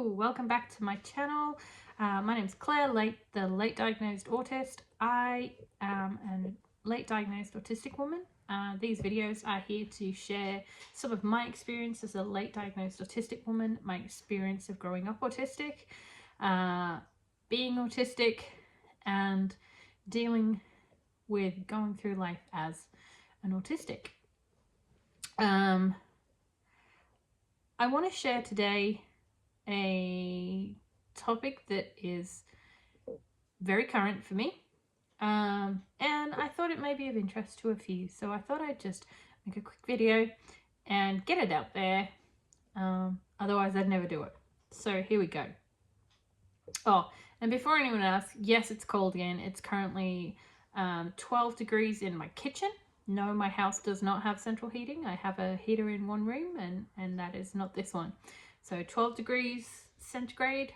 Hello, welcome back to my channel. My name's Claire, the Late Diagnosed Autist. I am a late diagnosed autistic woman. These videos are here to share some of my experience as a late diagnosed autistic woman, my experience of growing up autistic, being autistic, and dealing with going through life as an autistic. I want to share today a topic that is very current for me, and I thought it may be of interest to a few, so I thought I'd just make a quick video and get it out there. Otherwise I'd never do it. So here we go. Oh, and before anyone asks, yes, it's cold again. It's currently 12 degrees in my kitchen. No, my house does not have central heating. I have a heater in one room, and that is not this one. So 12 degrees centigrade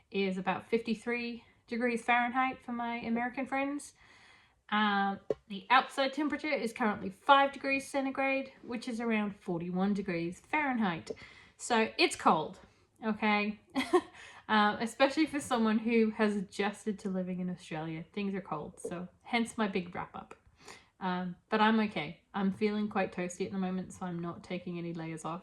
is about 53 degrees Fahrenheit for my American friends. The outside temperature is currently 5 degrees centigrade, which is around 41 degrees Fahrenheit. So it's cold, okay? Especially for someone who has adjusted to living in Australia. Things are cold, so hence my big wrap up. But I'm okay. I'm feeling quite toasty at the moment, so I'm not taking any layers off.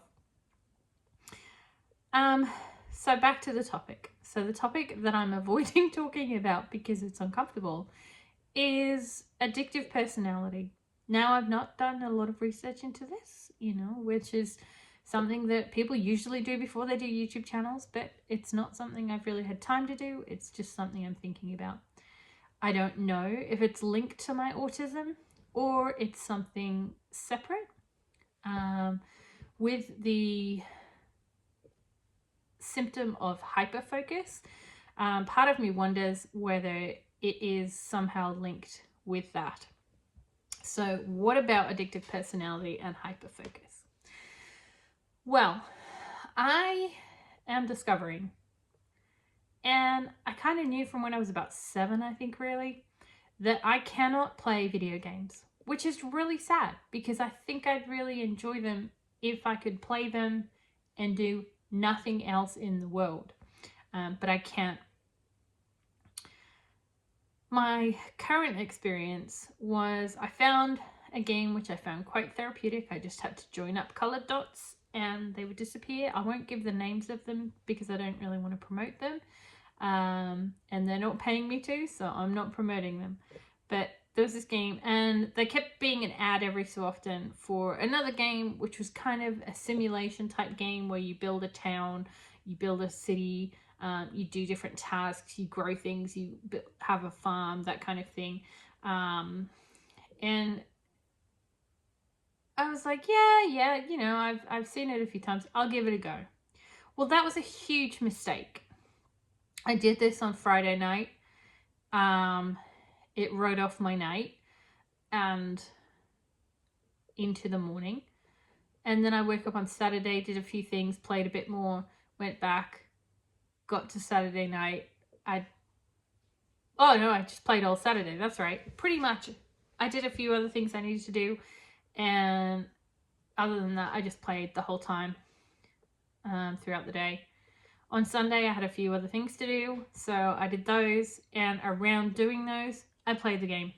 So back to the topic. So the topic that I'm avoiding talking about because it's uncomfortable is addictive personality. Now, I've not done a lot of research into this, which is something that people usually do before they do YouTube channels, but it's not something I've really had time to do. It's just something I'm thinking about. I don't know if it's linked to my autism or it's something separate. With the symptom of hyperfocus, part of me wonders whether it is somehow linked with that. So what about addictive personality and hyperfocus? Well, I am discovering, and I kind of knew from when I was about 7, I think, really, that I cannot play video games, which is really sad because I think I'd really enjoy them if I could play them and do nothing else in the world, but I can't. My current experience was I found a game which I found quite therapeutic. I just had to join up colored dots and they would disappear. I won't give the names of them because I don't really want to promote them. And they're not paying me to, so I'm not promoting them. But there was this game and they kept being an ad every so often for another game, which was kind of a simulation type game where you build a town, you build a city, you do different tasks, you grow things, you have a farm, that kind of thing. And I was like, yeah, I've seen it a few times. I'll give it a go. Well, that was a huge mistake. I did this on Friday night. It wrote off my night and into the morning. And then I woke up on Saturday, did a few things, played a bit more, went back, got to Saturday night. I just played all Saturday. That's right. Pretty much. I did a few other things I needed to do. And other than that, I just played the whole time throughout the day. On Sunday, I had a few other things to do, so I did those, and around doing those, I played the game.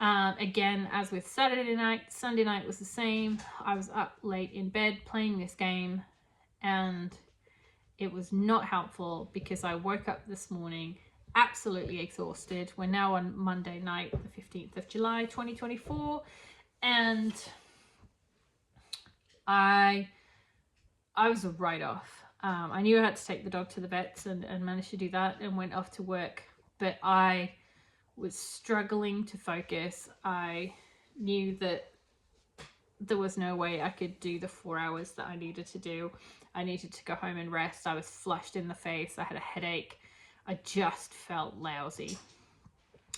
Again, as with Saturday night, Sunday night was the same. I was up late in bed playing this game, and it was not helpful because I woke up this morning absolutely exhausted. We're now on Monday night, the 15th of July, 2024, and I was a write-off. I knew I had to take the dog to the vets and managed to do that and went off to work, but I was struggling to focus. I knew that there was no way I could do the 4 hours that I needed to do. I needed to go home and rest. I was flushed in the face. I had a headache. I just felt lousy.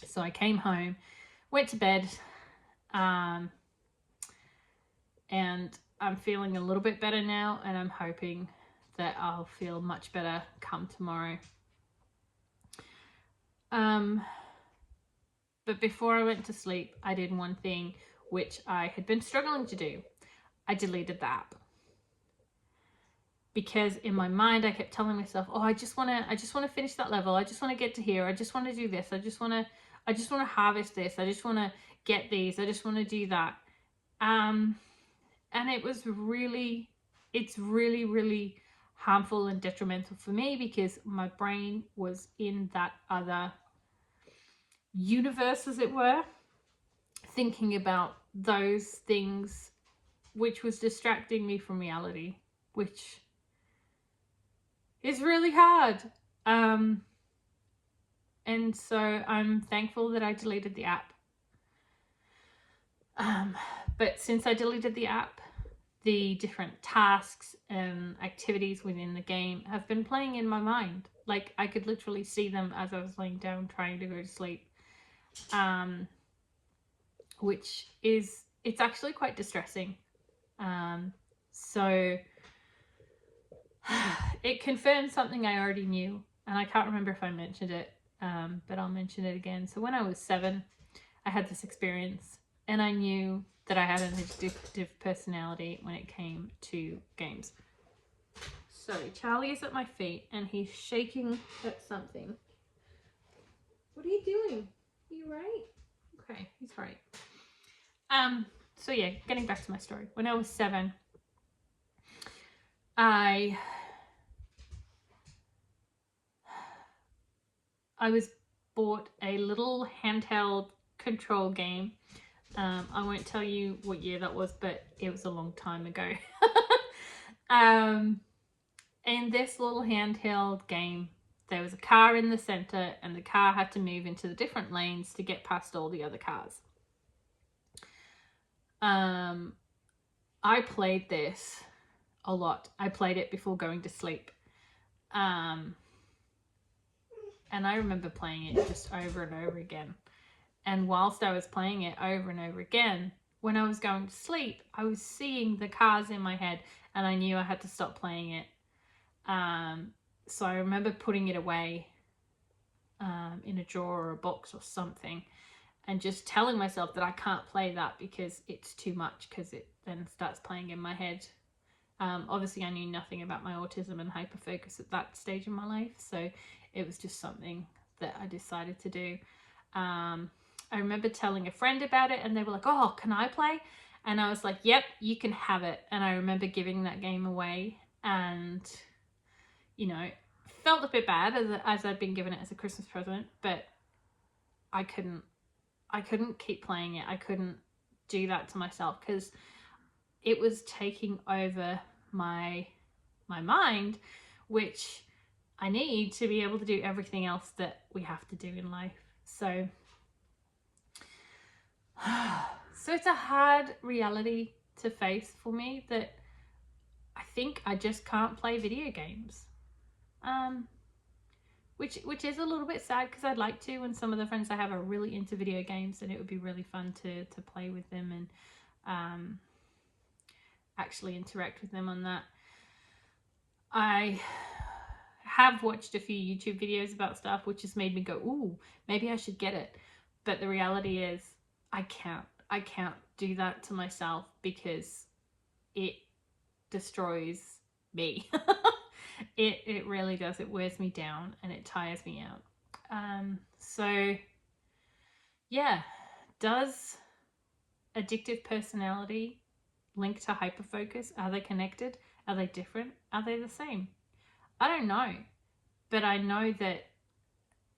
So I came home, went to bed, and I'm feeling a little bit better now, and I'm hoping that I'll feel much better come tomorrow. But before I went to sleep, I did one thing which I had been struggling to do. I deleted the app. because in my mind I kept telling myself, oh, I just want to finish that level. I just want to get to here. I just want to do this. I just want to harvest this. I just want to get these. I just want to do that. And it's really, really harmful and detrimental for me, because my brain was in that other universe, as it were, thinking about those things, which was distracting me from reality, which is really hard. And so I'm thankful that I deleted the app. But since I deleted the app, the different tasks and activities within the game have been playing in my mind. Like, I could literally see them as I was laying down trying to go to sleep. Which is, it's actually quite distressing. So it confirms something I already knew, and I can't remember if I mentioned it, but I'll mention it again. So when I was 7, I had this experience, and I knew that I had an addictive personality when it came to games. So Charlie is at my feet, and he's shaking at something. What are you doing? Are you right? Okay, he's right. So yeah, getting back to my story. When I was 7, I was bought a little handheld control game. I won't tell you what year that was, but it was a long time ago. And this little handheld game, there was a car in the center, and the car had to move into the different lanes to get past all the other cars. I played this a lot. I played it before going to sleep. And I remember playing it just over and over again. And whilst I was playing it over and over again, when I was going to sleep, I was seeing the cars in my head, and I knew I had to stop playing it. So I remember putting it away in a drawer or a box or something, and just telling myself that I can't play that because it's too much, because it then starts playing in my head. Obviously I knew nothing about my autism and hyperfocus at that stage in my life, so it was just something that I decided to do. I remember telling a friend about it, and they were like, oh, can I play? And I was like, yep, you can have it. And I remember giving that game away, and, you know, felt a bit bad as I'd been given it as a Christmas present, but I couldn't keep playing it. I couldn't do that to myself, because it was taking over my mind, which I need to be able to do everything else that we have to do in life. So it's a hard reality to face for me, that I think I just can't play video games. Which is a little bit sad, because I'd like to, and some of the friends I have are really into video games, and it would be really fun to play with them and actually interact with them on that. I have watched a few YouTube videos about stuff, which has made me go, ooh, maybe I should get it. But the reality is I can't do that to myself, because it destroys me. It really does. It wears me down, and it tires me out. So yeah, does addictive personality link to hyperfocus? Are they connected? Are they different? Are they the same? I don't know, but I know that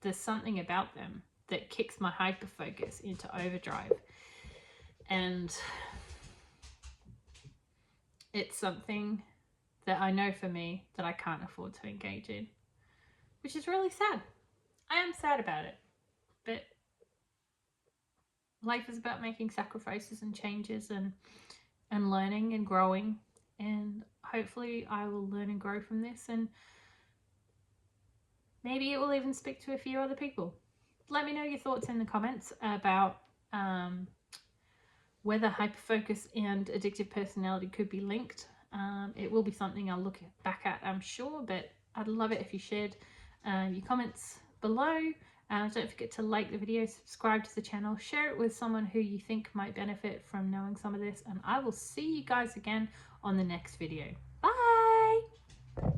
there's something about them that kicks my hyperfocus into overdrive, and it's something that I know for me that I can't afford to engage in, which is really sad. I am sad about it, but life is about making sacrifices and changes and learning and growing, and hopefully I will learn and grow from this, and maybe it will even speak to a few other people. Let me know your thoughts in the comments about whether hyperfocus and addictive personality could be linked. It will be something I'll look back at, I'm sure, but I'd love it if you shared your comments below. Don't forget to like the video, subscribe to the channel, share it with someone who you think might benefit from knowing some of this, and I will see you guys again on the next video.